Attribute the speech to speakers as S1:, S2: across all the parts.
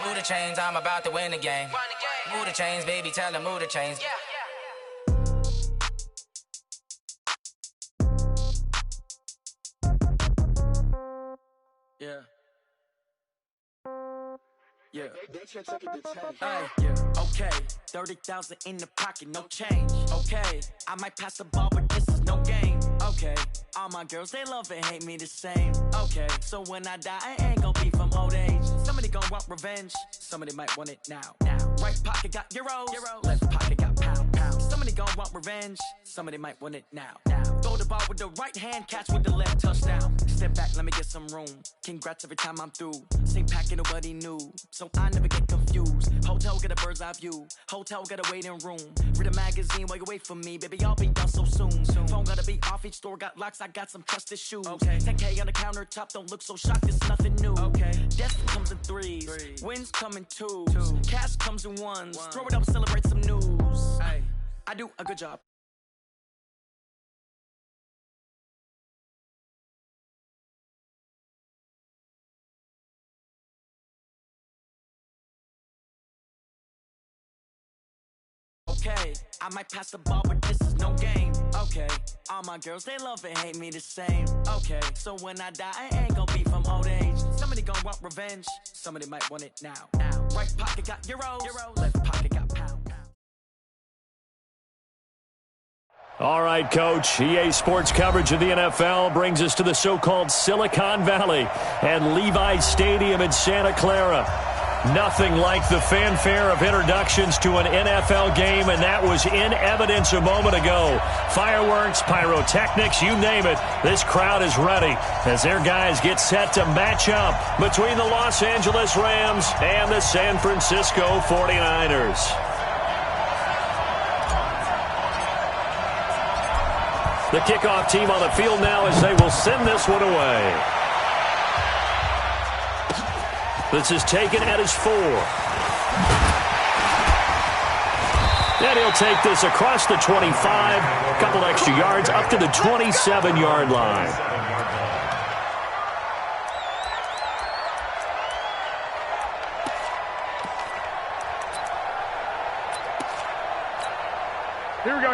S1: Move the chains, I'm about to win the game. Move the chains, baby, tell them move the chains.
S2: Yeah. Yeah. Yeah. Okay. 30,000 in the pocket, no change. Okay. I might pass the ball, but this is no game. Okay. All my girls, they love and hate me the same. Okay. So when I die, I ain't gonna be from old age. Somebody gonna want revenge. Somebody might want it now. Right pocket got euros. Left pocket got pound. Somebody gonna want revenge. Somebody might want it now. Throw the ball with the right hand, catch with the left, touchdown. Step back, let me get some room. Congrats every time I'm through. Same packet, nobody knew. So I never get confused. Hotel get a bird's eye view. Hotel get a waiting room. Read a magazine while you wait for me. Baby, I'll be done so soon. Phone gotta be off, each store got locks. I got some trusted shoes. Okay. 10K on the countertop, don't look so shocked, it's nothing new. Okay. Death comes in threes. Wins come in twos. Cash comes in ones. Throw it up, celebrate some news. Ay. I do a good job. Okay, I might pass the ball, but this is no game. Okay, all my girls, they love and hate me the same. Okay, so when I die, I ain't gonna be from old age. Somebody gonna want revenge. Somebody might want it now. Right pocket got euros. Left pocket got pound.
S3: All right, Coach. EA Sports coverage of the NFL brings us to the so-called Silicon Valley and Levi Stadium in Santa Clara. Nothing like the fanfare of introductions to an NFL game, and that was in evidence a moment ago. Fireworks, pyrotechnics, you name it. This crowd is ready as their guys get set to match up between the Los Angeles Rams and the San Francisco 49ers. The kickoff team on the field now as they will send this one away. This is taken at his 4. And he'll take this across the 25. A couple extra yards up to the 27-yard line.
S4: Here we go.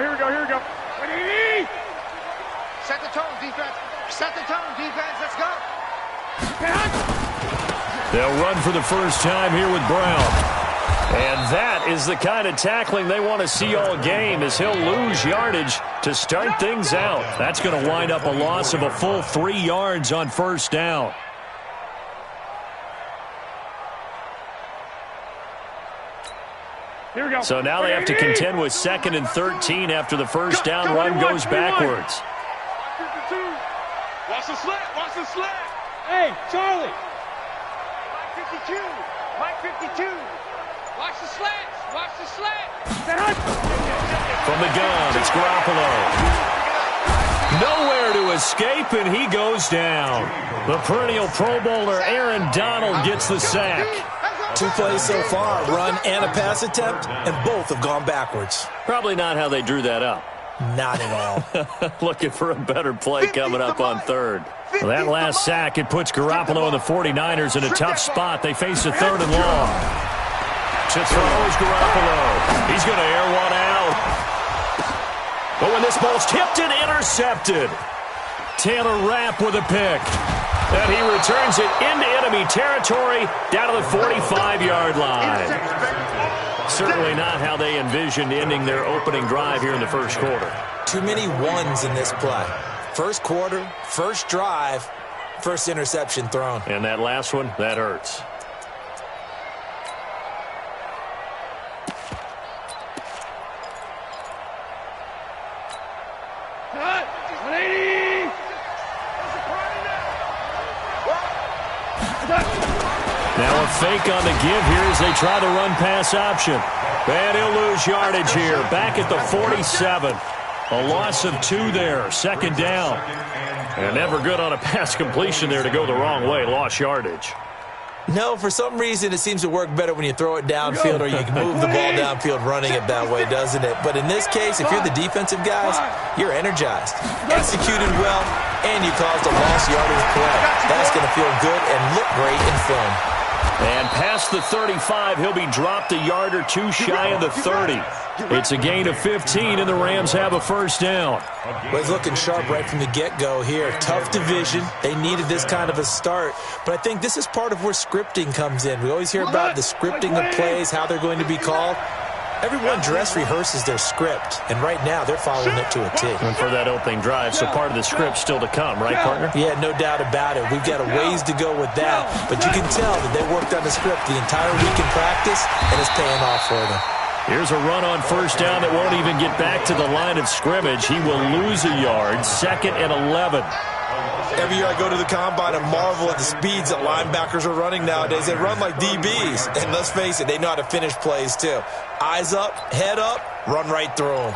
S5: Set the tone, defense. Let's go.
S3: They'll run for the first time here with Brown. And that is the kind of tackling they want to see all game, as he'll lose yardage to start things out. That's going to wind up a loss of a full 3 yards on first down.
S4: Here we go.
S3: So now they have to contend with 2nd and 13 after the first down run goes backwards.
S4: Watch the slant. Hey, Charlie.
S5: Mike 52. Watch the slant.
S3: From the gun, it's Garoppolo. Nowhere to escape, and he goes down. The perennial Pro Bowler Aaron Donald gets the sack.
S6: 2 plays so far, run and a pass attempt, and both have gone backwards.
S3: Probably not how they drew that up.
S6: Not at all.
S3: Looking for a better play coming up on 3rd. Well, that last sack, it puts Garoppolo and the 49ers in a tough spot. They face a 3rd and long. To throw is Garoppolo. He's going to air one out. But when this ball's tipped and intercepted, Taylor Rapp with a pick. And he returns it into enemy territory down to the 45-yard line. Certainly not how they envisioned ending their opening drive here in the first quarter.
S6: Too many ones in this play. First quarter, first drive, first interception thrown.
S3: And that last one, that hurts. Now a fake on the give here as they try the run-pass option. And he'll lose yardage here. Back at the 47. A loss of 2 there. 2nd down. And never good on a pass completion there to go the wrong way. Lost yardage.
S6: No, for some reason it seems to work better when you throw it downfield or you can move the ball downfield running it that way, doesn't it? But in this case, if you're the defensive guys, you're energized, executed well, and you caused a lost yardage play. That's going to feel good and look great in film.
S3: And past the 35, he'll be dropped a yard or two shy of the 30. It's a gain of 15, and the Rams have a first down.
S6: Well, he's looking sharp right from the get-go here. Tough division. They needed this kind of a start. But I think this is part of where scripting comes in. We always hear about the scripting of plays, how they're going to be called. Everyone dress rehearses their script, and right now they're following it to a T.
S3: And for that opening drive, so part of the script's still to come, right, partner?
S6: Yeah, no doubt about it. We've got a ways to go with that, but you can tell that they worked on the script the entire week in practice, and it's paying off for them.
S3: Here's a run on first down that won't even get back to the line of scrimmage. He will lose a yard, 2nd and 11.
S6: Every year I go to the combine and marvel at the speeds that linebackers are running nowadays. They run like DBs. And let's face it, they know how to finish plays too. Eyes up, head up, run right through them.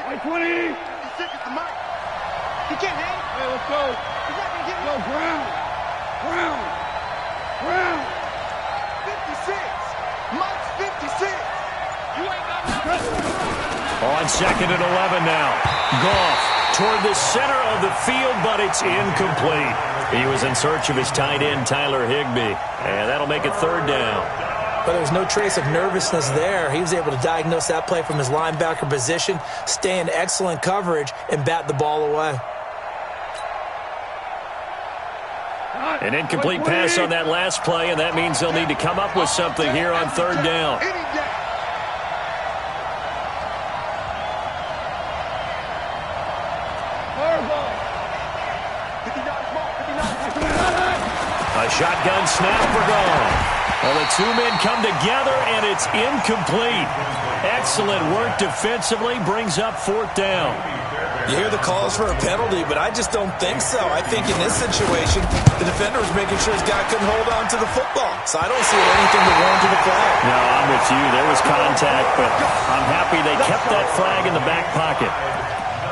S4: Like 20.
S5: He can't hang.
S4: Hey, let's go.
S5: He's not going to get
S4: Go, ground.
S5: 56. Mike's 56. You ain't got nothing.
S3: On 2nd and 11 now. Goff toward the center of the field, but it's incomplete. He was in search of his tight end, Tyler Higbee. And that'll make it 3rd down.
S6: But there was no trace of nervousness there. He was able to diagnose that play from his linebacker position, stay in excellent coverage, and bat the ball away.
S3: An incomplete pass on that last play, and that means they'll need to come up with something here on 3rd down. A shotgun snap for Goff. Well, the two men come together, and it's incomplete. Excellent work defensively, brings up 4th down.
S6: You hear the calls for a penalty, but I just don't think so. I think in this situation, the defender was making sure his guy couldn't hold on to the football. So I don't see anything to warrant the flag.
S3: No, I'm with you. There was contact, but I'm happy they kept that flag in the back pocket.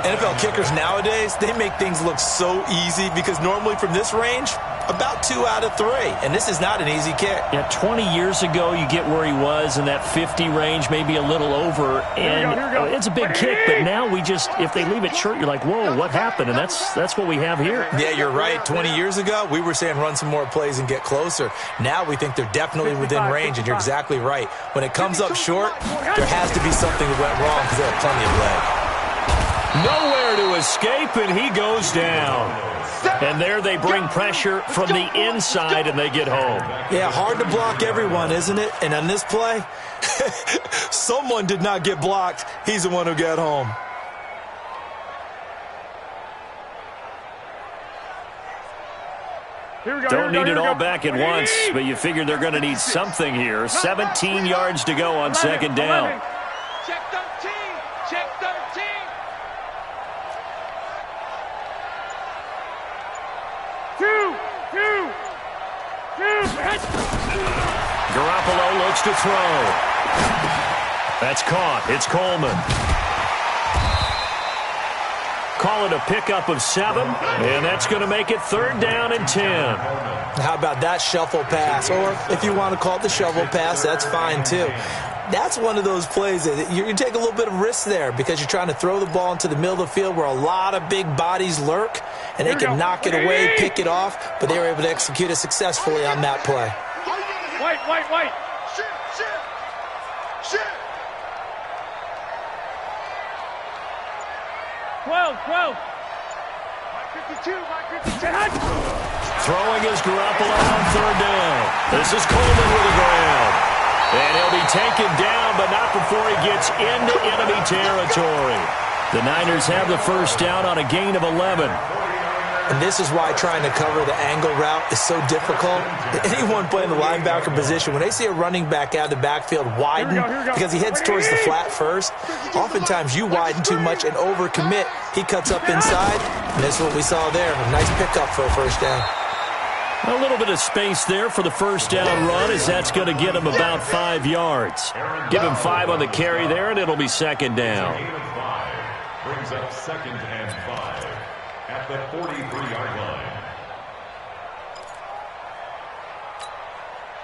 S6: NFL kickers nowadays, they make things look so easy because normally from this range, about 2 out of 3. And this is not an easy kick.
S3: Yeah, 20 years ago, you get where he was in that 50 range, maybe a little over. And it's a big kick, but now we just, if they leave it short, you're like, whoa, what happened? And that's what we have here.
S6: Yeah, you're right. 20 years ago, we were saying run some more plays and get closer. Now we think they're definitely within range, and you're exactly right. When it comes up short, there has to be something that went wrong because they have plenty of leg.
S3: Nowhere to escape, and he goes down. And there they bring pressure from the inside, and they get home.
S6: Yeah, hard to block everyone, isn't it? And on this play, someone did not get blocked. He's the one who got home.
S3: Don't need it all back at once, but you figure they're going to need something here. 17 yards to go on 2nd down.
S5: Check 13. Check 13.
S3: Garoppolo looks to throw. That's caught. It's Coleman. Call it a pickup of 7, and that's going to make it 3rd down and 10.
S6: How about that shuffle pass? Or if you want to call it the shovel pass, that's fine too. That's one of those plays that you take a little bit of risk there because you're trying to throw the ball into the middle of the field where a lot of big bodies lurk, and they can knock it away, pick it off, but they were able to execute it successfully on that play.
S4: White.
S5: Shoot.
S4: 12.
S5: Mike 52.
S3: Throwing is Garoppolo on 3rd down. This is Coleman with the ground. And he'll be taken down, but not before he gets into enemy territory. The Niners have the first down on a gain of 11.
S6: And this is why trying to cover the angle route is so difficult. Anyone playing the linebacker position, when they see a running back out of the backfield widen because he heads towards the flat first, oftentimes you widen too much and overcommit. He cuts up inside, and that's what we saw there. A nice pickup for a first down.
S3: A little bit of space there for the first down run as that's going to get him about 5 yards. Give him 5 on the carry there, and it'll be 2nd down.
S7: Brings up 2nd and 5 at the 43-yard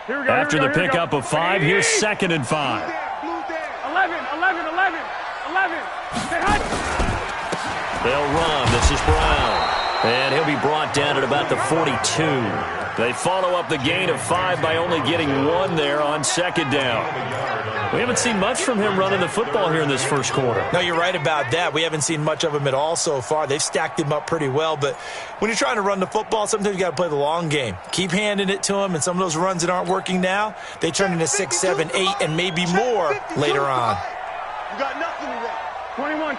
S7: line.
S3: After the pickup of 5, here's 2nd and 5.
S4: 11.
S3: They'll run. This is Brown. And he'll be brought down at about the 42. They follow up the gain of 5 by only getting 1 there on second down. We haven't seen much from him running the football here in this first quarter.
S6: No, you're right about that. We haven't seen much of him at all so far. They've stacked him up pretty well, but when you're trying to run the football, sometimes you got to play the long game. Keep handing it to him, and some of those runs that aren't working now, they turn into 6, 7, 8, and maybe more later on.
S4: You got nothing today. 21.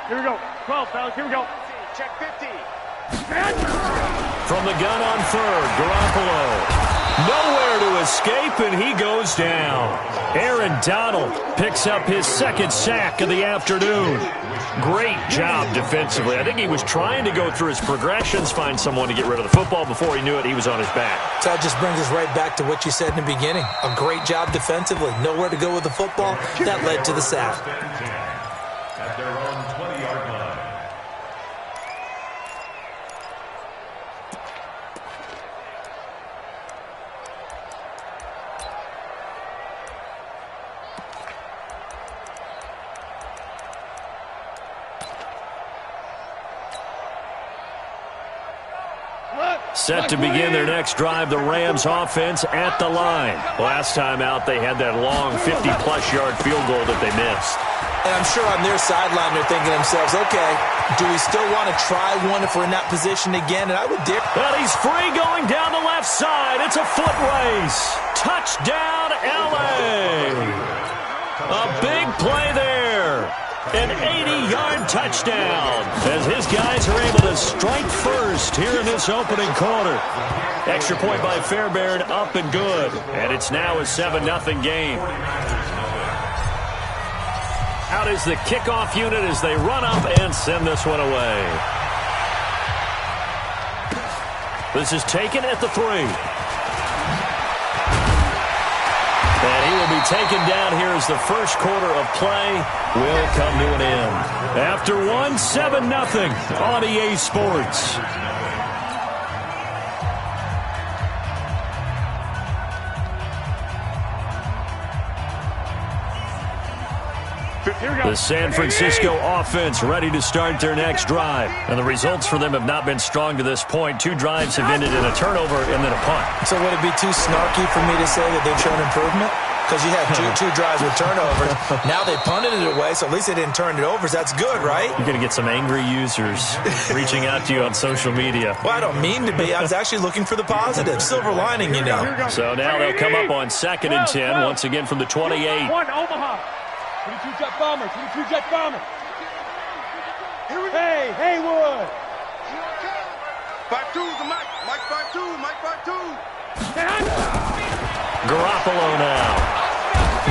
S4: Here we go. 12, fellas. Here we go. Check 50.
S3: From the gun on third, Garoppolo. Nowhere to escape, and he goes down. Aaron Donald picks up his second sack of the afternoon. Great job defensively. I think he was trying to go through his progressions, find someone to get rid of the football. Before he knew it, he was on his back.
S6: So that just brings us right back to what you said in the beginning. A great job defensively. Nowhere to go with the football. That led to the sack.
S7: At their own 20-yard line.
S3: Set to begin their next drive, the Rams offense at the line. Last time out, they had that long 50-plus yard field goal that they missed.
S6: And I'm sure on their sideline they're thinking to themselves, okay, do we still want to try one if we're in that position again? And I would dare.
S3: Well, he's free going down the left side. It's a foot race. Touchdown, L.A. A big play there. An 80-yard touchdown as his guys are able to strike first here in this opening quarter. Extra point by Fairbairn, up and good. And it's now a 7-0 game. Out is the kickoff unit as they run up and send this one away. This is taken at the 3. And he will be taken down here as the first quarter of play will come to an end. After 1, 7-0 on EA Sports. The San Francisco offense ready to start their next drive. And the results for them have not been strong to this point. 2 drives have ended in a turnover and then a punt.
S6: So would it be too snarky for me to say that they've shown improvement? Because you had two drives with turnovers. Now they punted it away, so at least they didn't turn it over. So that's good, right?
S3: You're going to get some angry users reaching out to you on social media.
S6: Well, I don't mean to be. I was actually looking for the positive. Silver lining, you know.
S3: So now they'll come up on 2nd and 10, once again from the 28.
S4: 1 Omaha. 22 Jet Bomber. 22 Jet Bomber. Hey, Haywood.
S5: 5-2 the Mike. Mike 5-2. Mike 5-2.
S3: Garoppolo now.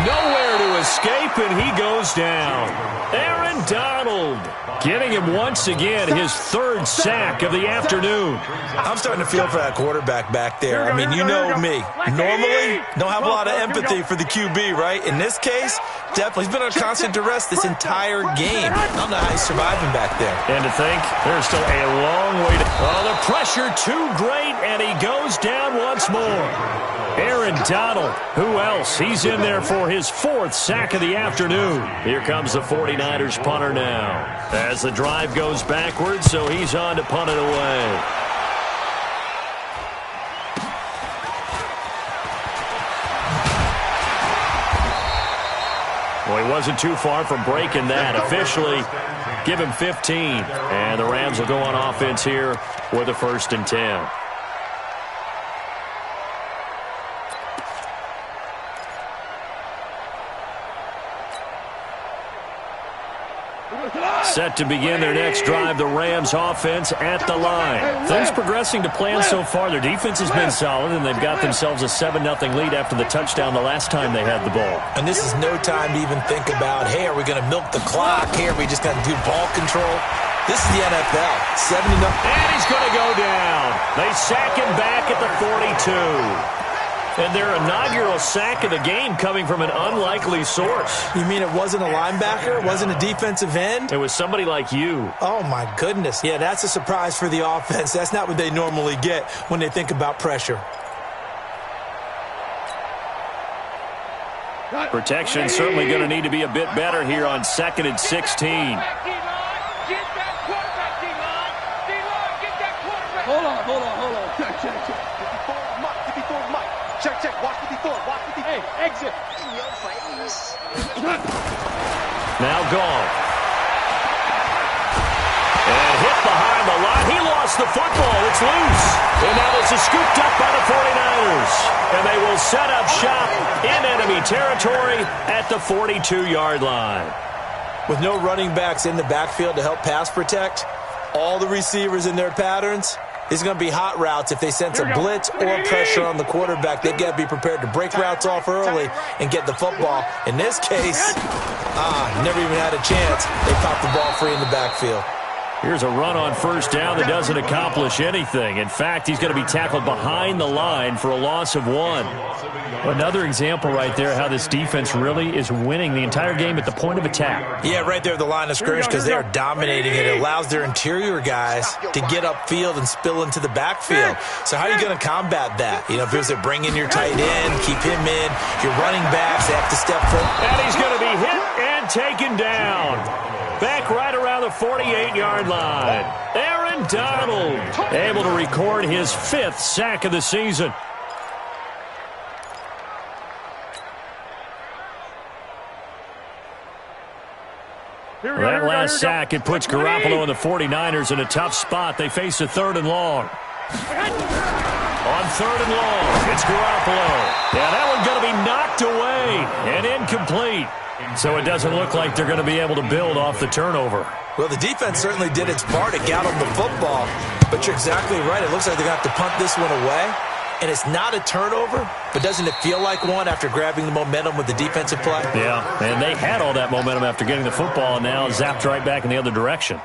S3: Nowhere to escape, and he goes down. Aaron Donald getting him once again his 3rd sack of the afternoon.
S6: I'm starting to feel for that quarterback back there. I mean, you know me. Normally, don't have a lot of empathy for the QB, right? In this case, definitely. He's been on constant duress this entire game. I don't know how he's surviving back there.
S3: And to think, there's still a long way to... Oh, the pressure too great, and he goes down once more. Aaron Donald, who else? He's in there for his 4th sack of the afternoon. Here comes the 49ers punter now. As the drive goes backwards, so he's on to punt it away. Well, he wasn't too far from breaking that. Officially, give him 15. And the Rams will go on offense here with a 1st and 10. Set to begin their next drive, the Rams offense at the line. Things progressing to plan so far. Their defense has been solid, and they've got themselves a 7-0 lead after the touchdown the last time they had the ball.
S6: And this is no time to even think about, hey, are we going to milk the clock? Hey, are we just going to do ball control? This is the NFL. 70-0.
S3: And he's going to go down. They sack him back at the 42. And their inaugural sack of the game coming from an unlikely source.
S6: You mean it wasn't a linebacker? It wasn't a defensive end?
S3: It was somebody like you.
S6: Oh, my goodness. Yeah, that's a surprise for the offense. That's not what they normally get when they think about pressure.
S3: Protection certainly going to need to be a bit better here on 2nd and 16.
S5: Hold on. Check. Get before Mike. Check. Watch the before. Hey, exit. In your face.
S3: Now gone. And hit behind the line. He lost the football. It's loose. And now this is scooped up by the 49ers. And they will set up shop in enemy territory at the 42-yard line.
S6: With no running backs in the backfield to help pass protect, all the receivers in their patterns, it's going to be hot routes. If they sense a blitz or pressure on the quarterback, they've got to be prepared to break routes off early and get the football. In this case, never even had a chance. They popped the ball free in the backfield.
S3: Here's a run on first down that doesn't accomplish anything. In fact, he's going to be tackled behind the line for a loss of 1. Another example right there how this defense really is winning the entire game at the point of attack.
S6: Yeah, right there at the line of scrimmage because they are dominating it. It allows their interior guys to get upfield and spill into the backfield. So how are you going to combat that? You know, if you bring in your tight end, keep him in, your running backs, they have to step forward.
S3: And he's going to be hit and taken down. Back right around the 48-yard line. Aaron Donald able to record his 5th sack of the season. That last sack, it puts Garoppolo and the 49ers in a tough spot. They face a 3rd and long. On 3rd and long, it's Garoppolo. Yeah, that one's going to be knocked away and incomplete. So it doesn't look like they're going to be able to build off the turnover.
S6: Well, the defense certainly did its part to get them the football. But you're exactly right. It looks like they're going to have to punt this one away. And it's not a turnover, but doesn't it feel like one after grabbing the momentum with the defensive play?
S3: Yeah, and they had all that momentum after getting the football and now zapped right back in the other direction.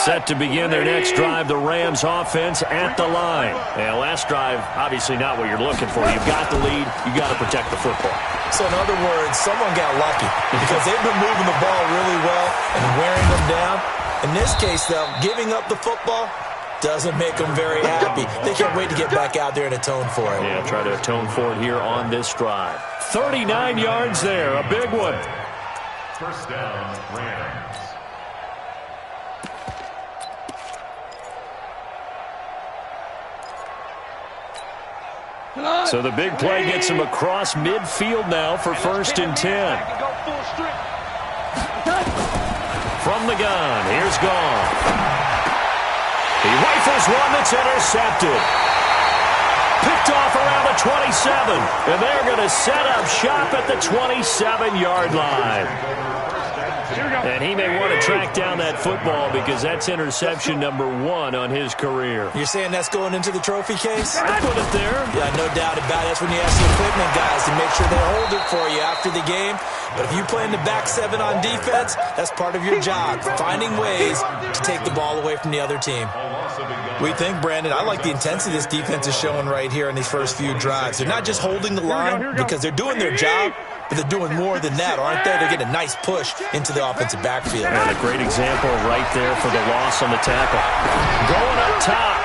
S3: Set to begin their next drive, the Rams offense at the line. And last drive, obviously not what you're looking for. You've got the lead. You've got to protect the football.
S6: So in other words, someone got lucky because they've been moving the ball really well and wearing them down. In this case, though, giving up the football doesn't make them very happy. They can't wait to get back out there and atone for it.
S3: Yeah, try to atone for it here on this drive. 39 yards there, a big one.
S7: First down, Rams.
S3: So the big play gets him across midfield now for 1st and 10. From the gun, here's Gone. He rifles one that's intercepted. Picked off around the 27, and they're going to set up shop at the 27-yard line. And he may want to track down that football because that's interception number 1 on his career.
S6: You're saying that's going into the trophy case?
S3: I put it there.
S6: Yeah, no doubt about it. That's when you ask the equipment guys to make sure they hold it for you after the game. But if you play in the back 7 on defense, that's part of your job, finding ways to take the ball away from the other team. We think, Brandon, I like the intensity this defense is showing right here in these first few drives. They're not just holding the line because they're doing their job, but they're doing more than that, aren't they? They're getting a nice push into the offensive backfield.
S3: And a great example right there for the loss on the tackle. Going up top.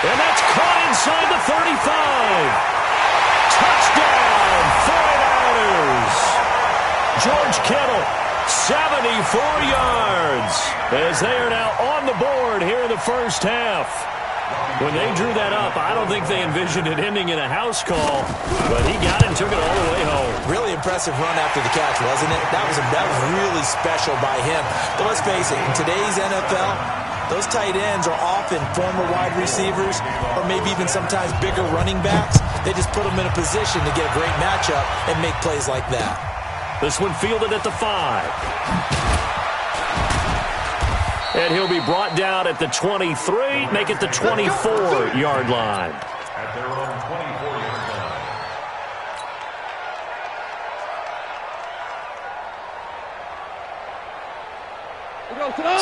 S3: And that's caught inside the 35. Touchdown, 49ers. George Kittle, 74 yards, as they are now on the board here in the first half. When they drew that up, I don't think they envisioned it ending in a house call, but he got it and took it all the way home.
S6: Really impressive run after the catch, wasn't it? That was really special by him. But let's face it, in today's NFL, those tight ends are often former wide receivers or maybe even sometimes bigger running backs. They just put them in a position to get a great matchup and make plays like that.
S3: This one fielded at the 5. And he'll be brought down at the 23, make it the 24-yard line.
S7: At their own 24-yard line.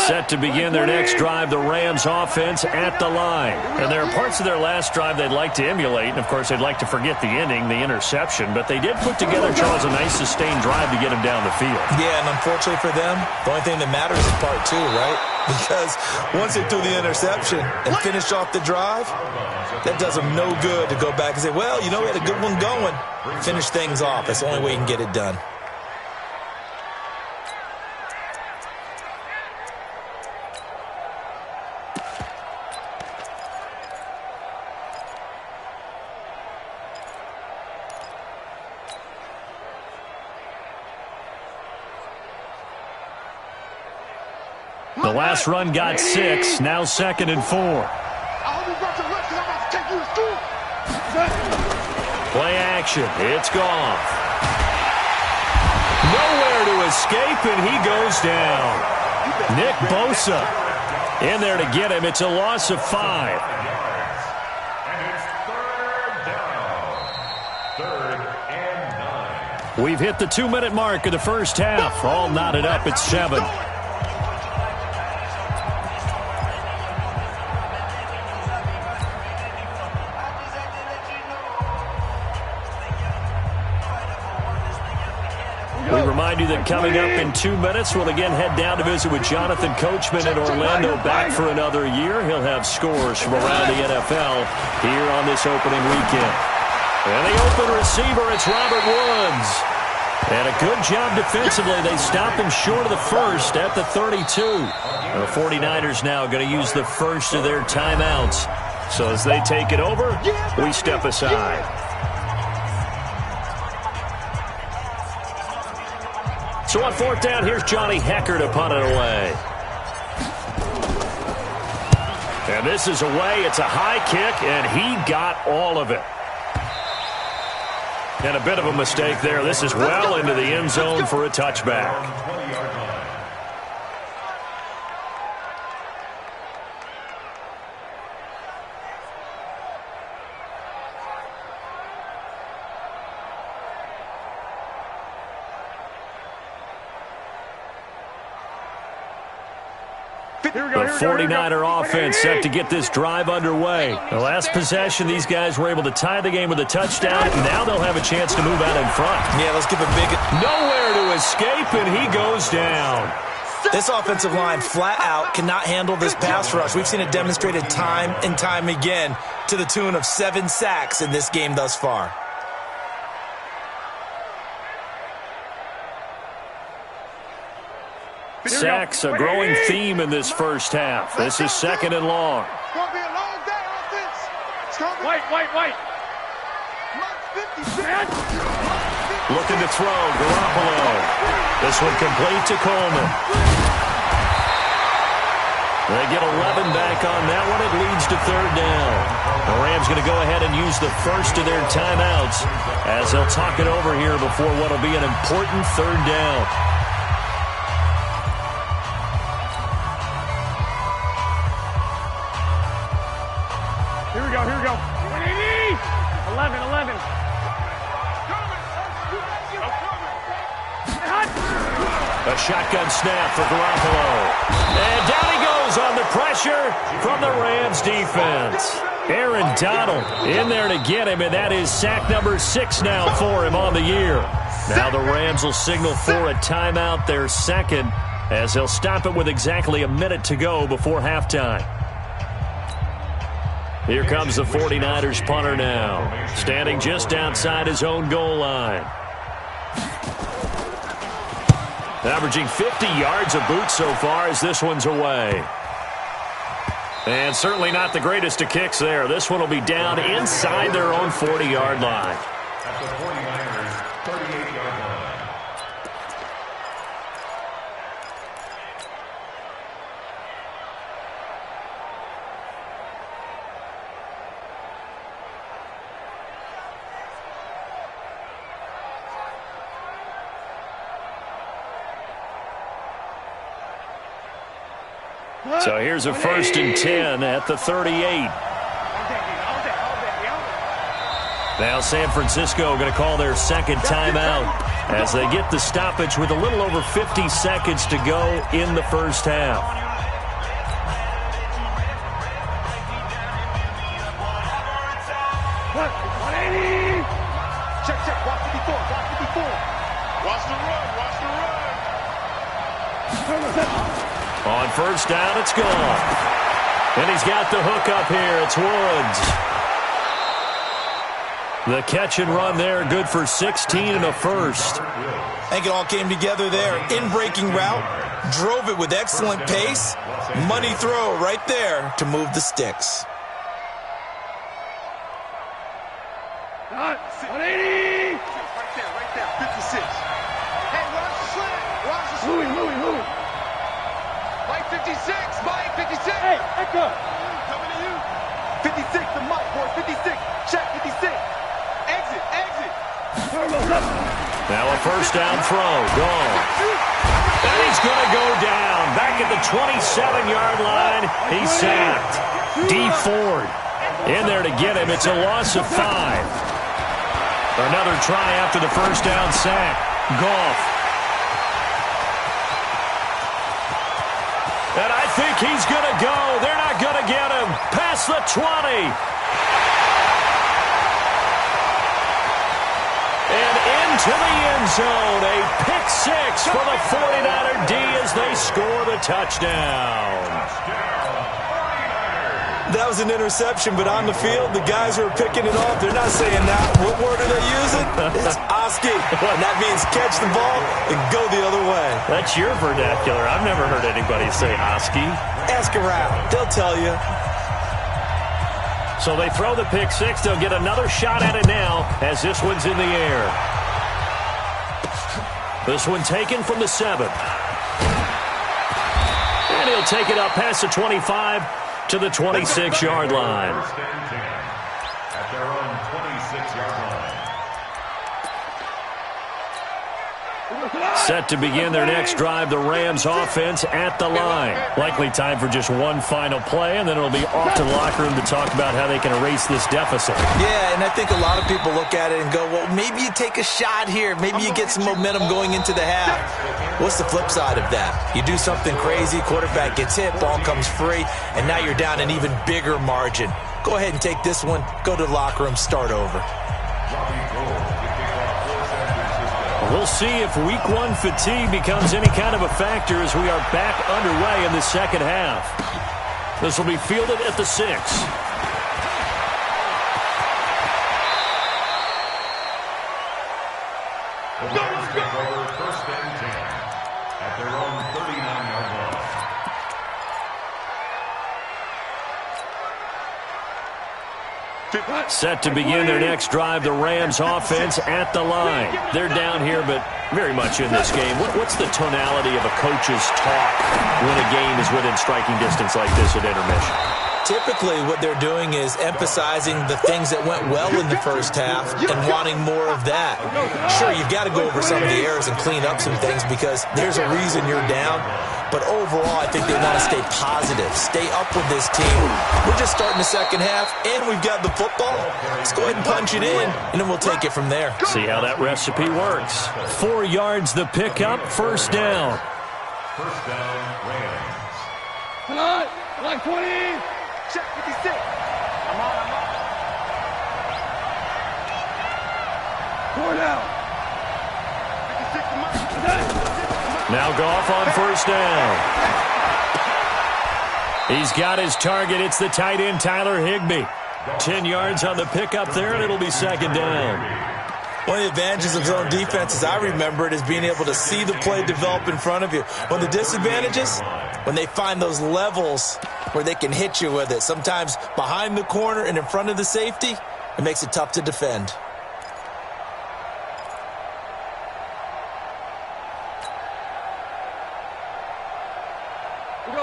S3: Set to begin their next drive, the Rams offense at the line. And there are parts of their last drive they'd like to emulate. And, of course, they'd like to forget the ending, the interception. But they did put together, Charles, a nice sustained drive to get them down the field.
S6: Yeah, and unfortunately for them, the only thing that matters is part two, right? Because once they threw the interception and finished off the drive, that does them no good to go back and say, well, you know, we had a good one going. Finish things off. That's the only way you can get it done.
S3: The last run got 6, now 2nd and 4. Play action, it's gone. Nowhere to escape, and he goes down. Nick Bosa in there to get him. It's a loss of 5.
S7: And it's third and 9.
S3: We've hit the 2-minute mark of the first half. All knotted up at 7. We remind you that coming up in 2 minutes, we'll again head down to visit with Jonathan Coachman in Orlando, back for another year. He'll have scores from around the NFL here on this opening weekend. And the open receiver, it's Robert Woods. And a good job defensively. They stop him short of the first at the 32. The 49ers now going to use the first of their timeouts. So as they take it over, we step aside. So on 4th down, here's Johnny Hekker to punt it away. And this is away. It's a high kick, and he got all of it. And a bit of a mistake there. This is well into the end zone for a touchback. The 49er offense set to get this drive underway. The last possession, these guys were able to tie the game with a touchdown. Now they'll have a chance to move out in front.
S6: Yeah, let's give a big...
S3: Nowhere to escape, and he goes down.
S6: This offensive line flat out cannot handle this pass rush. We've seen it demonstrated time and time again to the tune of 7 sacks in this game thus far.
S3: Sacks, a growing theme in this first half. This is 2nd and long.
S4: It's going to be a long day, offense. White.
S3: Looking to throw, Garoppolo. This one complete to Coleman. They get 11 back on that one. It leads to 3rd down. The Rams going to go ahead and use the first of their timeouts as they'll talk it over here before what will be an important 3rd down.
S4: Here we go. 11.
S3: A shotgun snap for Garoppolo. And down he goes on the pressure from the Rams defense. Aaron Donald in there to get him, and that is sack number 6 now for him on the year. Now the Rams will signal for a timeout, their 2nd, as they'll stop it with exactly a minute to go before halftime. Here comes the 49ers punter now, standing just outside his own goal line. Averaging 50 yards a boot so far as this one's away. And certainly not the greatest of kicks there. This one will be down inside their own 40-yard line.
S7: At the 49ers' 38-yard line.
S3: So here's a 1st and 10 at the 38. Now San Francisco going to call their 2nd timeout as they get the stoppage with a little over 50 seconds to go in the first half.
S5: Check, check. Watch the before. Watch the before. Watch the run. Watch the run.
S3: On first down, it's gone. And he's got the hook up here. It's Woods. The catch and run there, good for 16 and a first.
S6: I think it all came together there. In-breaking route, drove it with excellent pace. Money throw right there to move the sticks.
S4: 180!
S5: Right there. 56. Hey, watch the slant. Watch the slant.
S4: Louis.
S5: Mike 56. Mike 56.
S4: Hey, Echo.
S5: Coming to you. 56 to Mike, boy. 56. Check 56. Exit.
S3: Now a first down throw. Gone. And he's going to go down. Back at the 27-yard line. He's sacked. D. Ford in there to get him. It's a loss of 5. Another try after the first down sack. Goff. And I think he's going to go. They're not going to get him. Past the 20. And into the end zone. A pick six for the 49er D as they score the touchdown.
S6: That was an interception, but on the field, the guys who are picking it off, they're not saying that. What word are they using? It's Oski. And that means catch the ball and go the other way.
S3: That's your vernacular. I've never heard anybody say Oski.
S6: Ask around. They'll tell you.
S3: So they throw the pick six. They'll get another shot at it now as this one's in the air. This one taken from the 7. And he'll take it up past the 25 to the 26-yard line.
S7: First and 10 at their own 26-yard line.
S3: Set to begin their next drive, the Rams offense at the line. Likely time for just one final play, and then it'll be off to the locker room to talk about how they can erase this deficit.
S6: Yeah, and I think a lot of people look at it and go, well, maybe you take a shot here. Maybe you get some momentum going into the half. What's the flip side of that? You do something crazy, quarterback gets hit, ball comes free, and now you're down an even bigger margin. Go ahead and take this one, go to the locker room, start over.
S3: We'll see if week 1 fatigue becomes any kind of a factor as we are back underway in the second half. This will be fielded at the 6.
S7: The Rams take over first and 10 at their own 39-yard line.
S3: Set to begin their next drive, the Rams offense at the line. They're down here, but very much in this game. What's the tonality of a coach's talk when a game is within striking distance like this at intermission?
S6: Typically, what they're doing is emphasizing the things that went well in the first half and wanting more of that. Sure, you've got to go over some of the errors and clean up some things because there's a reason you're down. But overall, I think they want to stay positive, stay up with this team. We're just starting the second half, and we've got the football. Let's go ahead and punch it in, and then we'll take it from there.
S3: See how that recipe works. 4 yards the pickup, first down.
S7: First down, Rams.
S4: Come on, like 20.
S5: Check 56. I'm on.
S4: 4 down.
S5: 56 to Mike.
S3: Now Goff on first down. He's got his target. It's the tight end, Tyler Higbee. 10 yards on the pickup there, and it'll be second down.
S6: One of the advantages of zone defense, as I remember it, is being able to see the play develop in front of you. One of the disadvantages, when they find those levels where they can hit you with it, sometimes behind the corner and in front of the safety, it makes it tough to defend.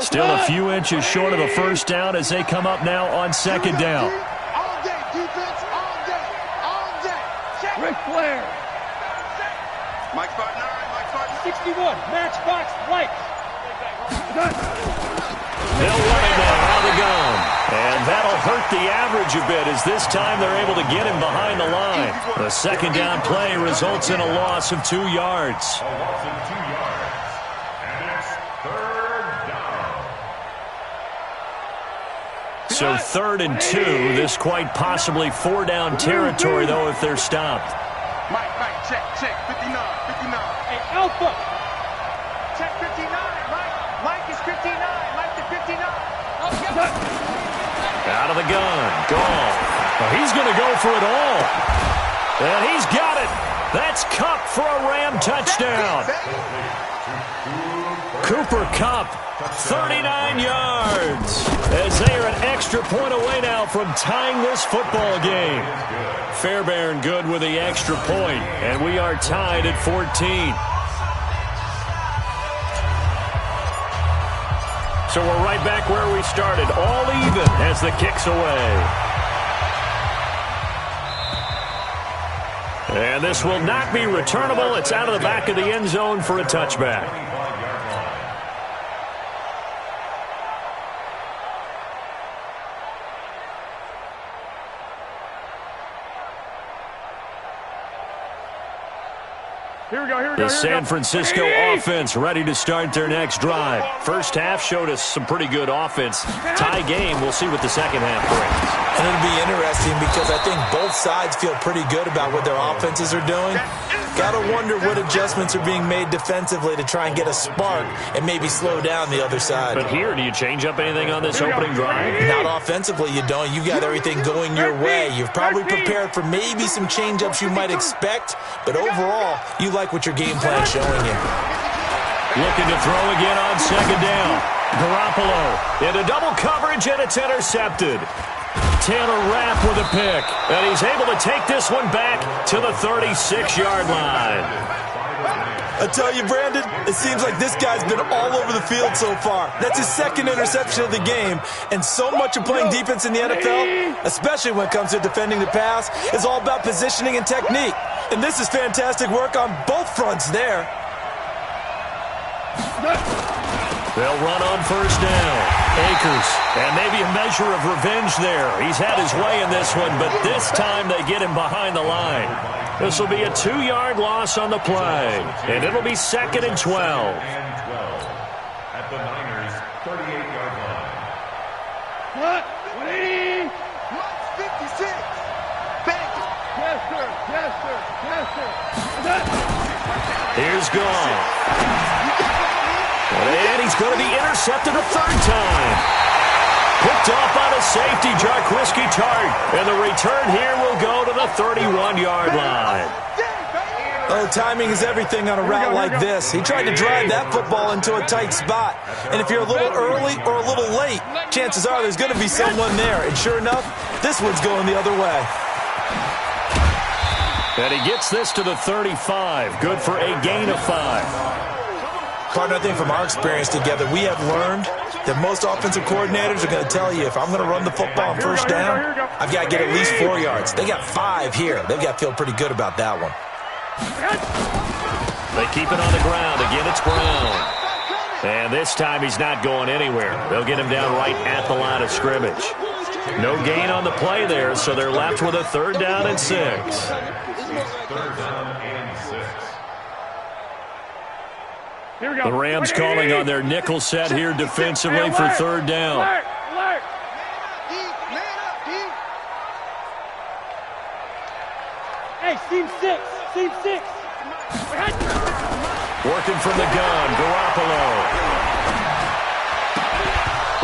S3: Still a few inches short of a first down as they come up now on second down.
S5: All day, defense, all day. Check.
S4: Ric Flair.
S5: Mike Spartan, Mike Spartan.
S4: 61, matchbox lights.
S3: They'll run it now out of the gun. And that'll hurt the average a bit as this time they're able to get him behind the line. The second down play results in a loss of 2 yards.
S7: A loss of 2 yards. And it's third down.
S3: So 3rd and 2. This quite possibly 4-down territory, though, if they're stopped.
S5: Mike, check, 59. Hey, Alpha. Check 59, Mike is 59. Mike to 59.
S3: Out of the gun. Gone. Well, he's going to go for it all. And he's got it. That's Kupp for a Ram touchdown. Cooper Kupp, 39 yards. As they are an extra point away now from tying this football game. Fairbairn good with the extra point, and we are tied at 14. So we're right back where we started, all even as the kick's away. And this will not be returnable. It's out of the back of the end zone for a touchback. The San Francisco offense ready to start their next drive. First half showed us some pretty good offense. Tie game, we'll see what the second half brings.
S6: And it'll be interesting because I think both sides feel pretty good about what their offenses are doing. Got to wonder what adjustments are being made defensively to try and get a spark and maybe slow down the other side.
S3: But here, do you change up anything on this opening drive?
S6: Not offensively, you don't. You got everything going your way. You've probably prepared for maybe some change-ups you might expect, but overall, you like what your game plan is showing you.
S3: Looking to throw again on second down. Garoppolo into double coverage, and it's intercepted. Taylor Rapp with a pick, and he's able to take this one back to the 36-yard line.
S6: I tell you, Brandon, it seems like this guy's been all over the field so far. That's his second interception of the game, and so much of playing defense in the NFL, especially when it comes to defending the pass, is all about positioning and technique. And this is fantastic work on both fronts there.
S3: They'll run on first down. Akers, and maybe a measure of revenge there. He's had his way in this one, but this time they get him behind the line. This will be a 2-yard loss on the play, and it'll be 2nd and 12.
S7: At the Niners' 38-yard line.
S4: What? 180.
S5: 56. Back it.
S4: Yes, sir.
S3: Here's Gone. And he's going to be intercepted a third time. Picked off by the safety, Jarquiski Tart. And the return here will go to the 31-yard line.
S6: Oh, timing is everything on a route like this. He tried to drive that football into a tight spot. And if you're a little early or a little late, chances are there's going to be someone there. And sure enough, this one's going the other way.
S3: And he gets this to the 35. Good for a gain of 5.
S6: Partner, I think from our experience together, we have learned that most offensive coordinators are going to tell you, if I'm going to run the football on first down, I've got to get at least 4 yards. They got 5 here. They've got to feel pretty good about that one.
S3: They keep it on the ground. Again, it's Brown. And this time he's not going anywhere. They'll get him down right at the line of scrimmage. No gain on the play there, so they're left with a 3rd down and 6.
S7: 3rd down and 6.
S3: The Rams calling on their nickel set here defensively for 3rd down.
S4: Hey, seam 6.
S3: Working from the gun, Garoppolo.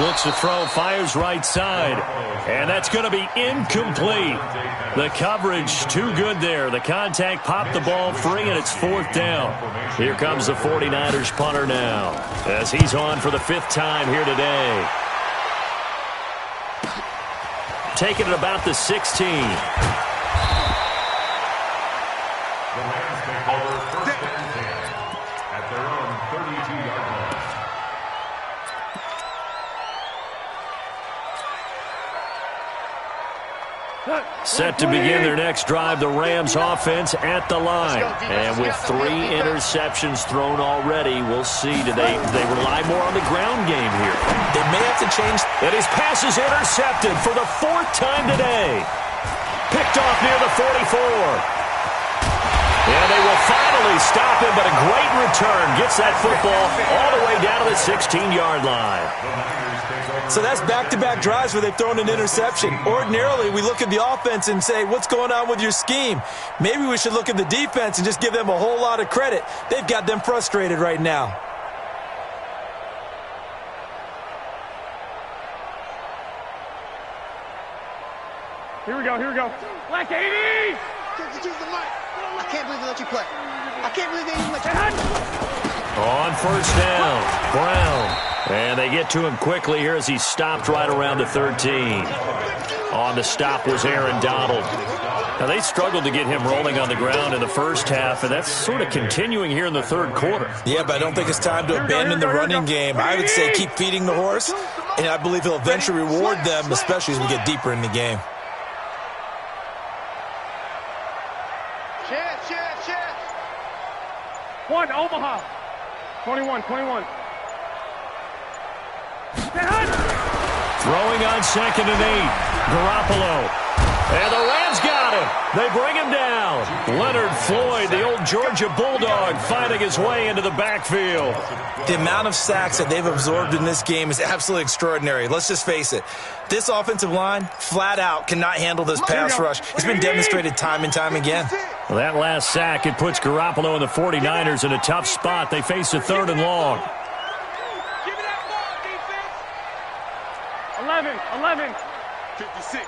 S3: Looks to throw, fires right side. And that's going to be incomplete. The coverage too good there. The contact popped the ball free, and it's 4th down. Here comes the 49ers punter now, as he's on for the 5th time here today. Taking it about the 16.
S7: The Rams take over 1st and 10 at their own 32-yard line.
S3: Set to begin their next drive, the Rams offense at the line. And with 3 interceptions thrown already, we'll see. Do they rely more on the ground game here?
S6: They may have to change.
S3: And his pass is intercepted for the 4th time today. Picked off near the 44. And they will finally stop him, but a great return gets that football all the way down to the 16-yard line.
S6: So that's back-to-back drives where they've thrown an interception. Ordinarily, we look at the offense and say, what's going on with your scheme? Maybe we should look at the defense and just give them a whole lot of credit. They've got them frustrated right now.
S4: Here we go. Black 80!
S8: I can't believe they let you play. I can't believe they even let you.
S3: On first down, Brown. And they get to him quickly here as he stopped right around the 13. On the stop was Aaron Donald. Now, they struggled to get him rolling on the ground in the first half, and that's sort of continuing here in the third quarter.
S6: Yeah, but I don't think it's time to abandon the running game. I would say keep feeding the horse, and I believe he'll eventually reward them, especially as we get deeper in the game.
S4: One, Omaha. 21.
S3: Throwing on 2nd and 8. Garoppolo. And the Rams got him. They bring him down. Leonard Floyd, the old Georgia Bulldog, finding his way into the backfield.
S6: The amount of sacks that they've absorbed in this game is absolutely extraordinary. Let's just face it. This offensive line, flat out, cannot handle this pass rush. It's been demonstrated time and time again.
S3: Well, that last sack, it puts Garoppolo and the 49ers in a tough spot. They face a 3rd and long.
S5: Give me that ball, defense.
S4: 11.
S5: 56.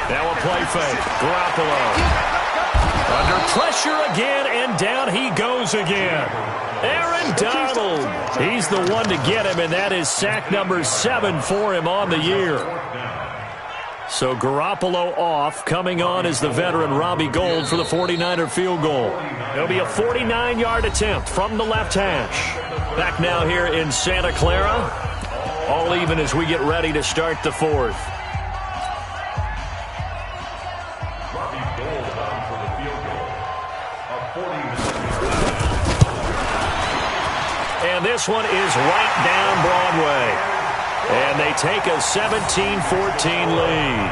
S3: Now a play fake. Garoppolo. Under pressure again, and down he goes again. Aaron Donald. He's the one to get him, and that is sack number 7 for him on the year. So Garoppolo off. Coming on is the veteran Robbie Gould for the 49er field goal. It'll be a 49-yard attempt from the left hash. Back now here in Santa Clara. All even as we get ready to start the 4th.
S7: Robbie Gould on for the field goal. A 40-yard.
S3: And this one is right down Broadway. And they take a 17-14 lead.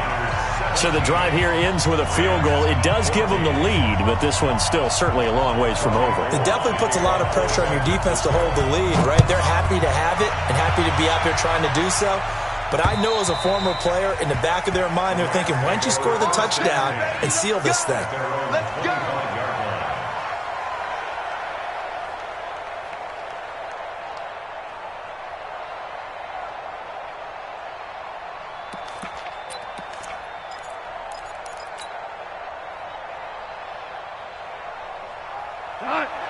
S3: So the drive here ends with a field goal. It does give them the lead, but this one's still certainly a long ways from over.
S6: It definitely puts a lot of pressure on your defense to hold the lead, right? They're happy to have it and happy to be out there trying to do so. But I know as a former player, in the back of their mind, they're thinking, why don't you score the touchdown and seal this thing?
S5: Let's go.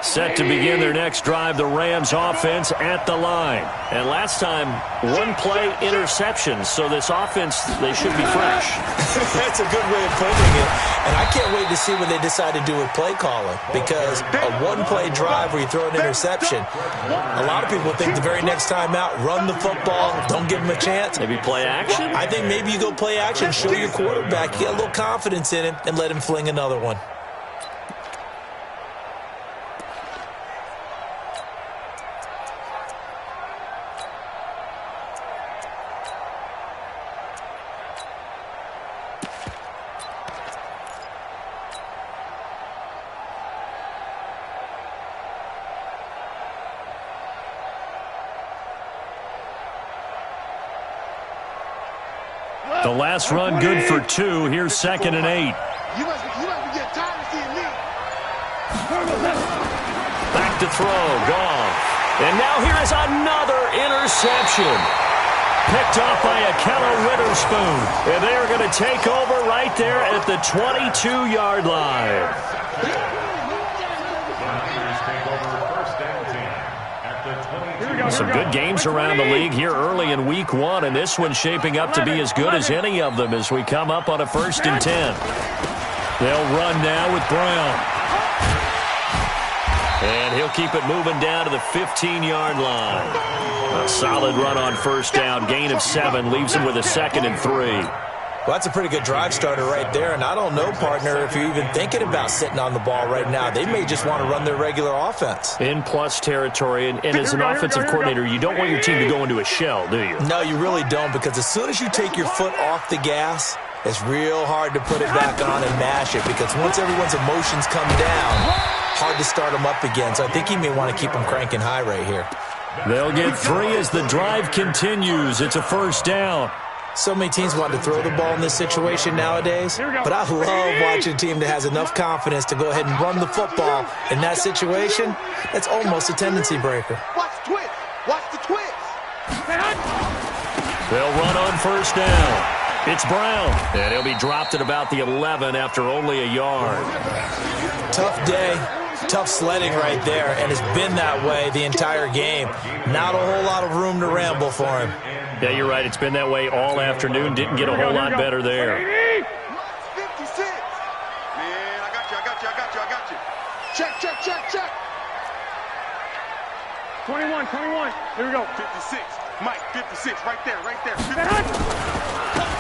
S3: Set to begin their next drive, the Rams offense at the line. And last time, 1-play interception, so this offense, they should be fresh.
S6: That's a good way of putting it. And I can't wait to see what they decide to do with play calling, because a 1-play drive where you throw an interception, a lot of people think the very next time out, run the football, don't give them a chance.
S3: Maybe play action?
S6: I think maybe you go play action, show your quarterback, get a little confidence in him, and let him fling another one.
S3: The last run good for 2. Here's 2nd and 8.
S8: You must be getting tired of seeing me.
S3: Back to throw. Gone. And now here is another interception. Picked off by Ahkello Witherspoon. And they are going to take over right there at the 22-yard line. Some good games around the league here early in week 1, and this one's shaping up to be as good as any of them as we come up on a 1st and 10. They'll run now with Brown. And he'll keep it moving down to the 15-yard line. A solid run on 1st down, gain of 7, leaves him with a 2nd and 3.
S6: Well, that's a pretty good drive starter right there, and I don't know, partner, if you're even thinking about sitting on the ball right now. They may just want to run their regular offense.
S3: In plus territory, and as an offensive coordinator, you don't want your team to go into a shell, do you?
S6: No, you really don't, because as soon as you take your foot off the gas, it's real hard to put it back on and mash it, because once everyone's emotions come down, hard to start them up again. So I think he may want to keep them cranking high right here.
S3: They'll get 3 as the drive continues. It's a first down.
S6: So many teams want to throw the ball in this situation nowadays, but I love watching a team that has enough confidence to go ahead and run the football. In that situation, that's almost a tendency breaker.
S8: Watch the twist. Watch the twist.
S3: They'll run on first down. It's Brown, and he'll be dropped at about the 11 after only a yard.
S6: Tough day, tough sledding right there, and it's been that way the entire game. Not a whole lot of room to ramble for him.
S3: Yeah, you're right. It's been that way all afternoon. Didn't get a whole lot better there.
S5: 56. Man, I got you. Check.
S4: 21. Here we go.
S5: 56. Mike, 56. Right there. 56.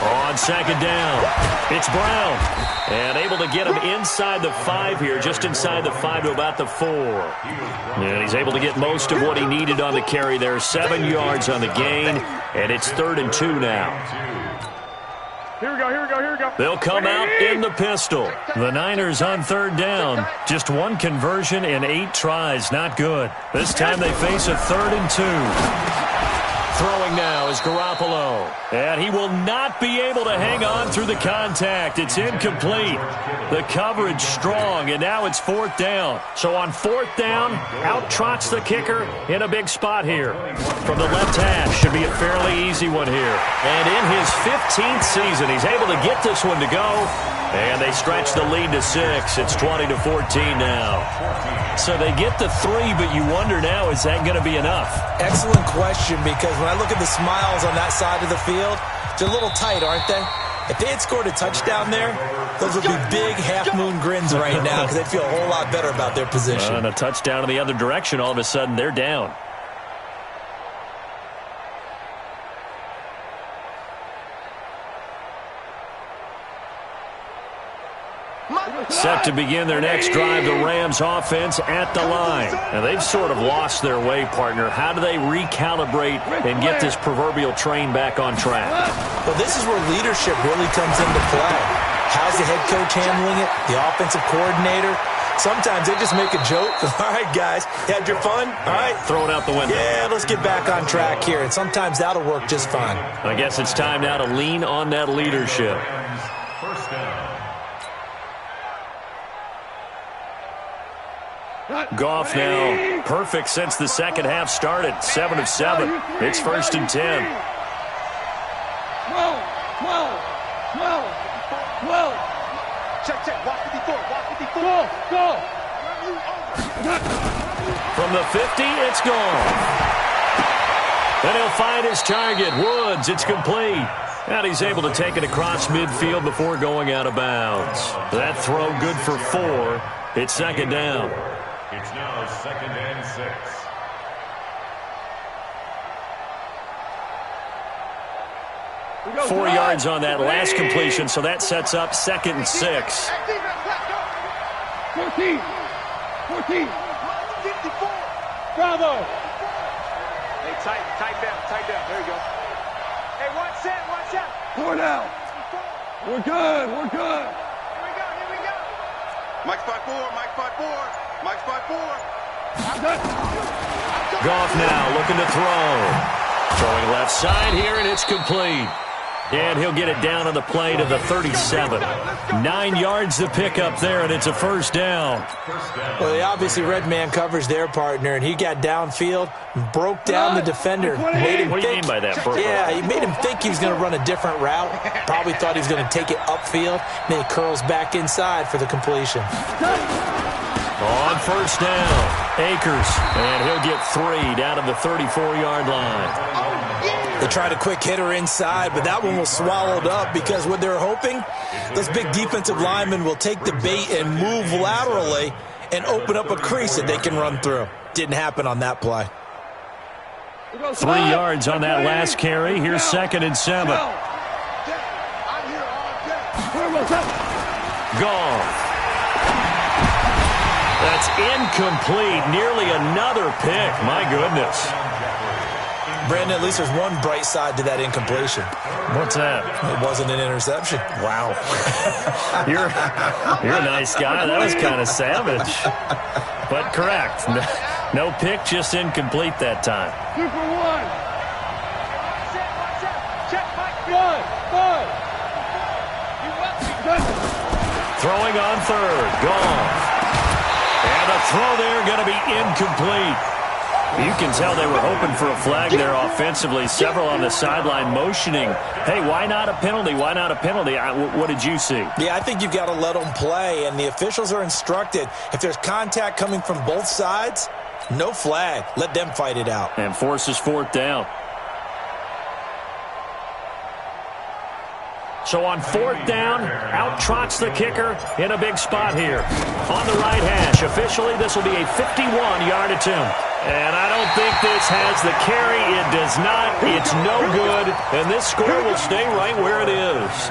S3: On second down, it's Brown. And able to get him inside the 5 here, just inside the 5 to about the 4. And he's able to get most of what he needed on the carry there. 7 yards on the gain, and it's 3rd and 2 now.
S4: Here we go.
S3: They'll come out in the pistol. The Niners on 3rd down. Just 1 conversion in 8 tries. Not good. This time they face a 3rd and 2. Throwing now is Garoppolo. And he will not be able to hang on through the contact. It's incomplete. The coverage strong, and now it's 4th down. So on 4th down, out trots the kicker in a big spot here. From the left hash, should be a fairly easy one here. And in his 15th season, he's able to get this one to go. And they stretch the lead to 6. It's 20-14 now. So they get the 3, but you wonder now, is that going to be enough?
S6: Excellent question, because when I look at the smiles on that side of the field, they're a little tight, aren't they? If they had scored a touchdown there, those would be big half-moon grins right now, because they feel a whole lot better about their position.
S3: And a touchdown in the other direction, all of a sudden they're down. Set to begin their next drive, the Rams offense at the line. And they've sort of lost their way, partner. How do they recalibrate and get this proverbial train back on track?
S6: Well, this is where leadership really comes into play. How's the head coach handling it? The offensive coordinator? Sometimes they just make a joke. All right, guys, had your fun? All right.
S3: Throw it out the window.
S6: Yeah, let's get back on track here. And sometimes that'll work just fine.
S3: I guess it's time now to lean on that leadership.
S7: First down.
S3: Goff now perfect since the second half started. 7 of 7. It's 1st and 10.
S4: 12.
S5: Check. Walk 54. Go.
S3: From the 50, it's gone. And he'll find his target, Woods. It's complete. And he's able to take it across midfield before going out of bounds. That throw good for 4. It's 2nd down.
S7: It's now 2nd and 6.
S3: Go 4 yards on that last completion, so that sets up 2nd and 6.
S4: 14. 54. Bravo.
S5: Hey, tight down. There you go. Hey, watch that.
S4: 4 down. We're good.
S5: Here we go. Mike's 5-4.
S3: Goff now looking to throw. Throwing left side here, and it's complete. And he'll get it down on the play to the 37. 9 yards to pick up there, and it's a 1st down.
S6: Well, they obviously red man covers their partner, and he got downfield, broke down the defender. Made him
S3: what do you mean by that?
S6: Yeah, he made him think he was going to run a different route. Probably thought he was going to take it upfield. Then he curls back inside for the completion.
S3: On 1st down, Akers, and he'll get 3 down to the 34-yard line.
S6: They tried a quick hitter inside, but that one was swallowed up because what they're hoping, those big defensive linemen will take the bait and move laterally and open up a crease that they can run through. Didn't happen on that play.
S3: 3 yards on that last carry. Here's 2nd and 7. Gone. That's incomplete. Nearly another pick. My goodness.
S6: Brandon, at least there's one bright side to that incompletion.
S3: What's that?
S6: It wasn't an interception.
S3: Wow. You're a nice guy. That was kind of savage. But correct. No pick, just incomplete that time.
S4: 2 for 1. Check, Mike. Good.
S3: Throwing on third. Gone. And the throw there going to be incomplete. You can tell they were hoping for a flag there offensively. Several on the sideline motioning, hey, why not a penalty? Why not a penalty? What did you see?
S6: Yeah, I think you've got to let them play, and the officials are instructed. If there's contact coming from both sides, no flag. Let them fight it out.
S3: And forces fourth down. So on fourth down, out trots the kicker in a big spot here. On the right hash, officially this will be a 51-yard attempt. And I don't think this has the carry. It does not. It's no good. And this score will stay right where it is.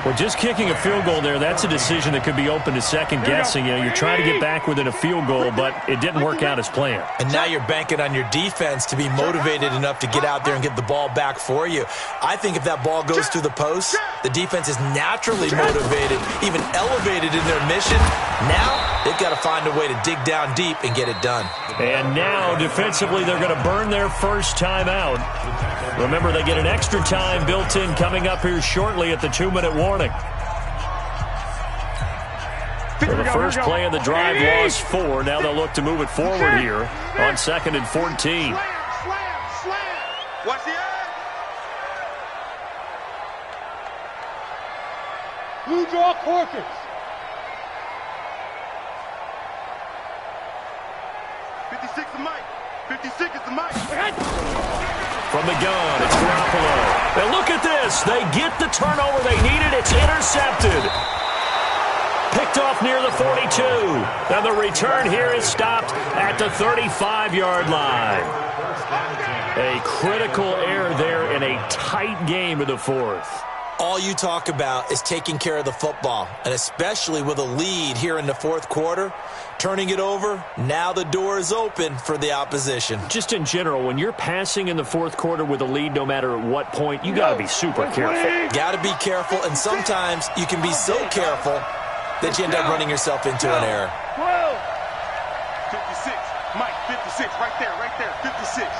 S3: Well, just kicking a field goal there, that's a decision that could be open to second guessing. You know, you're trying to get back within a field goal, but it didn't work out as planned.
S6: And now you're banking on your defense to be motivated enough to get out there and get the ball back for you. I think if that ball goes through the post, the defense is naturally motivated, even elevated in their mission. Now they've got to find a way to dig down deep and get it done.
S3: And now, defensively, they're going to burn their first time out. Remember, they get an extra time built in coming up here shortly at the 2-minute warning. For the first play of the drive, lost 4. Now they'll look to move it forward here on 2nd and 14.
S5: Slam. Watch the eye.
S4: Blue draw Corkins.
S5: 56 is Mike. 56 is the Mike.
S3: From the gun, it's Garoppolo. And look at this. They get the turnover they needed. It's intercepted. Picked off near the 42. And the return here is stopped at the 35-yard line. A critical error there in a tight game in the fourth.
S6: All you talk about is taking care of the football, and especially with a lead here in the fourth quarter, turning it over, now the door is open for the opposition.
S3: Just in general, when you're passing in the fourth quarter with a lead, no matter at what point, you got to be super careful.
S6: Got to be careful, and sometimes you can be so careful that you end up running yourself into an error.
S5: 56, Mike, 56, right there, 56.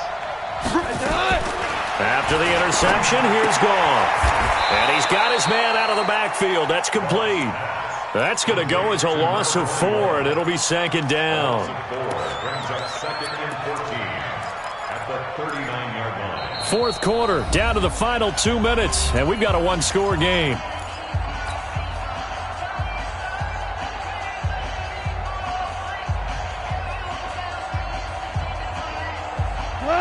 S3: After the interception, here's Goff. And he's got his man out of the backfield. That's complete. That's going to go as a loss of 4, and it'll be second down.
S7: Brings up 2nd and 14 at the 39-yard line.
S3: Fourth quarter, down to the final 2 minutes, and we've got a one-score game.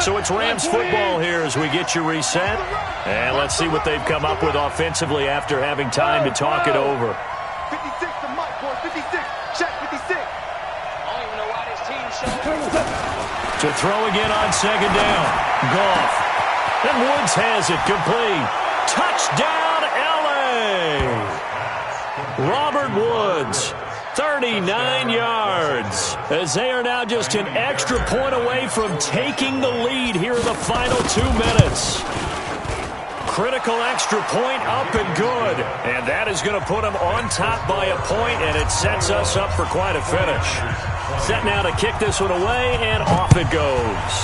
S3: So it's Rams football here as we get you reset. And let's see what they've come up with offensively after having time to talk it over.
S5: 56 to Mike, boy, 56. Check 56.
S8: I don't even know why this team showed.
S3: To throw again on second down. Goff. And Woods has it complete. Touchdown, L.A. Robert Woods. 39 yards, as they are now just an extra point away from taking the lead here in the final 2 minutes. Critical extra point up and good, and that is going to put them on top by a point, and it sets us up for quite a finish. Set now to kick this one away, and off it goes.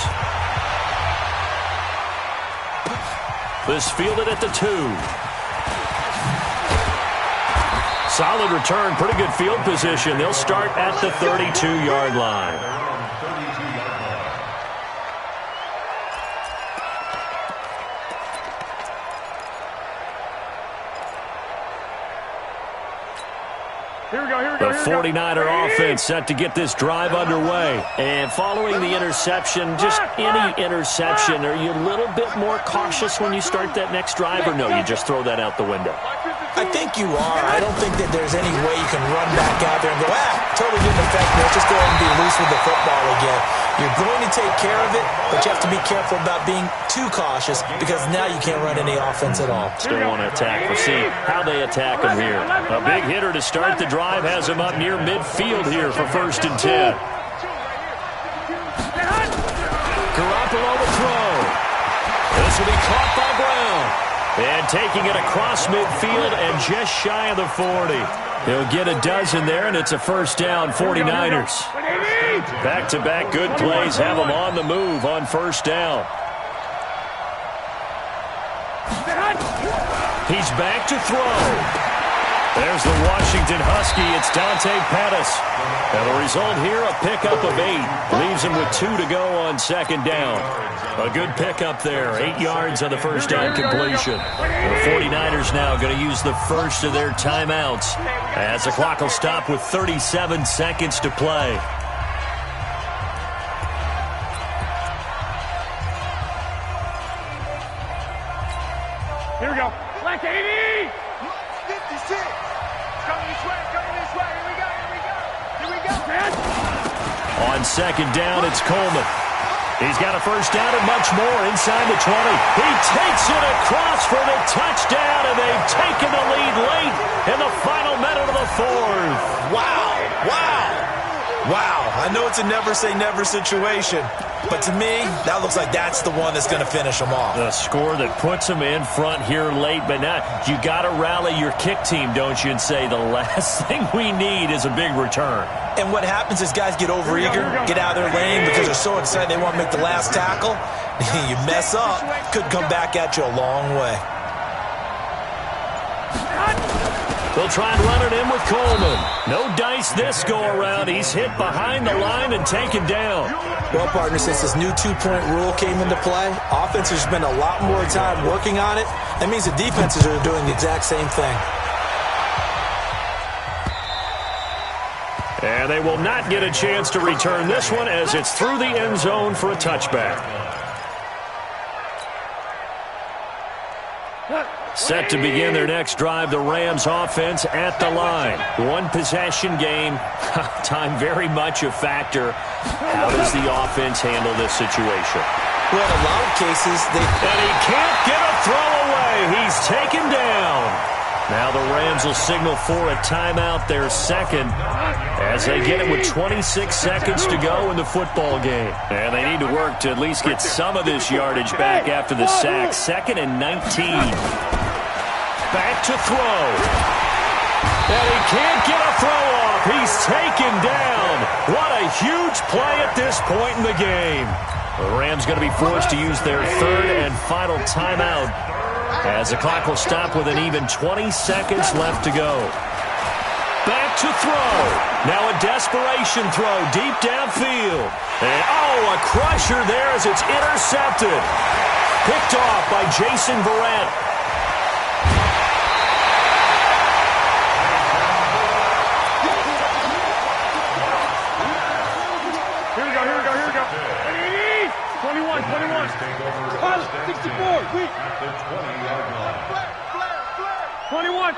S3: This fielded at the 2. Solid return, pretty good field position. They'll start at the 32-yard line.
S4: Here we go.
S3: The 49er offense set to get this drive underway. And following the interception, just any interception, are you a little bit more cautious when you start that next drive, or no, you just throw that out the window?
S6: I think you are. I don't think that there's any way you can run back out there and go, totally didn't affect me. Let's just go ahead and be loose with the football again. You're You're going to take care of it, but you have to be careful about being too cautious because now you can't run any offense at all.
S3: Still want to attack. We'll see how they attack him here. A big hitter to start the drive has him up near midfield here for 1st and 10. Garoppolo to throw. This will be caught by Brown. And taking it across midfield and just shy of the 40. He'll get a dozen there, and it's a 1st down, 49ers. Back-to-back good plays have them on the move on 1st down. He's back to throw. There's the Washington Husky. It's Dante Pettis. And the result here, a pickup of 8. Leaves him with 2 to go on 2nd down. A good pickup there. 8 yards on the 1st down completion. The 49ers now going to use the first of their timeouts as the clock will stop with 37 seconds to play.
S4: Here we go. Black 80!
S5: 56. Coming this way, coming this way. Here we go, here we go. Here we go.
S3: On 2nd down, it's Coleman. He's got a 1st down and much more inside the 20. He takes it across for the touchdown, and they've taken the lead late in the final minute of the 4th.
S6: Wow. I know it's a never-say-never situation, but to me, that looks like that's the one that's going to finish them off.
S3: The score that puts them in front here late, but now you got to rally your kick team, don't you, and say the last thing we need is a big return.
S6: And what happens is guys get overeager, get out of their lane because they're so excited they want to make the last tackle. You mess up, could come back at you a long way.
S3: They'll try and run it in with Coleman. No dice this go-around. He's hit behind the line and taken down.
S6: Well, partner, since this new two-point rule came into play, offenses spend a lot more time working on it. That means the defenses are doing the exact same thing.
S3: And they will not get a chance to return this one as it's through the end zone for a touchback. Set to begin their next drive, the Rams offense at the line. One possession game, time very much a factor. How does the offense handle this situation?
S6: Well, in a lot of cases,
S3: And he can't get a throw away. He's taken down. Now the Rams will signal for a timeout, their 2nd, as they get it with 26 seconds to go in the football game. And they need to work to at least get some of this yardage back after the sack. 2nd and 19. Back to throw. And he can't get a throw off. He's taken down. What a huge play at this point in the game. The Rams going to be forced to use their 3rd and final timeout as the clock will stop with an even 20 seconds left to go. Back to throw. Now a desperation throw deep downfield. And a crusher there as it's intercepted. Picked off by Jason Verrett.
S4: Here we go. 21. 64. Weak.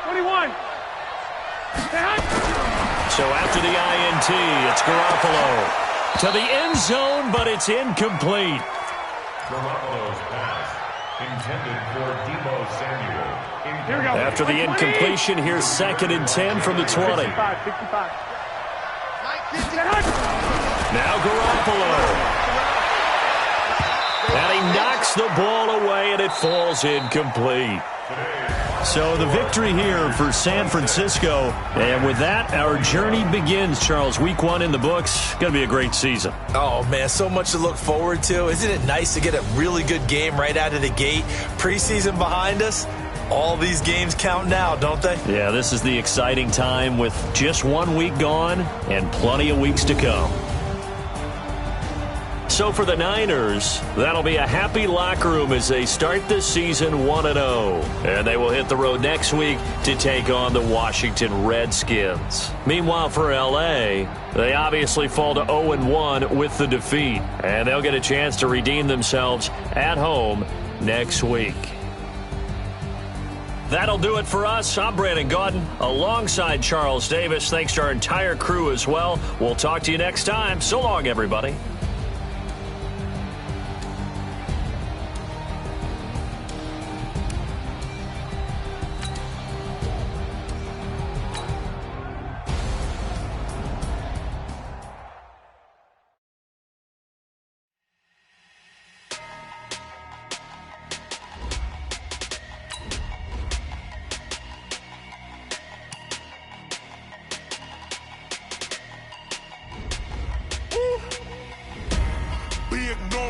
S4: 21.
S3: So after the INT, it's Garoppolo to the end zone, but it's incomplete.
S7: Garoppolo's pass intended for Deebo Samuel.
S4: Here we go.
S3: After the incompletion, here's 2nd and 10 from the 20.
S4: 65.
S3: Now Garoppolo. And he knocks the ball away, and it falls incomplete. So the victory here for San Francisco. And with that, our journey begins, Charles. Week 1 in the books. Going to be a great season.
S6: Oh, man, so much to look forward to. Isn't it nice to get a really good game right out of the gate? Preseason behind us. All these games count now, don't they?
S3: Yeah, this is the exciting time with just 1 week gone and plenty of weeks to come. So for the Niners, that'll be a happy locker room as they start this season 1-0. And they will hit the road next week to take on the Washington Redskins. Meanwhile, for L.A., they obviously fall to 0-1 with the defeat. And they'll get a chance to redeem themselves at home next week. That'll do it for us. I'm Brandon Gaudin alongside Charles Davis. Thanks to our entire crew as well. We'll talk to you next time. So long, everybody.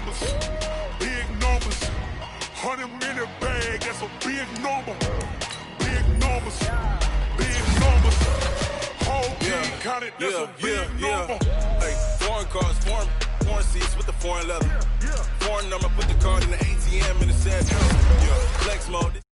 S9: numbers, big numbers. 100 minute bag, that's a big number. Big numbers, big numbers. Whole team counted, that's a big number.
S10: Hey, foreign cars, foreign seats with the foreign leather. Foreign number, put the card in the ATM in the sash. Flex mode.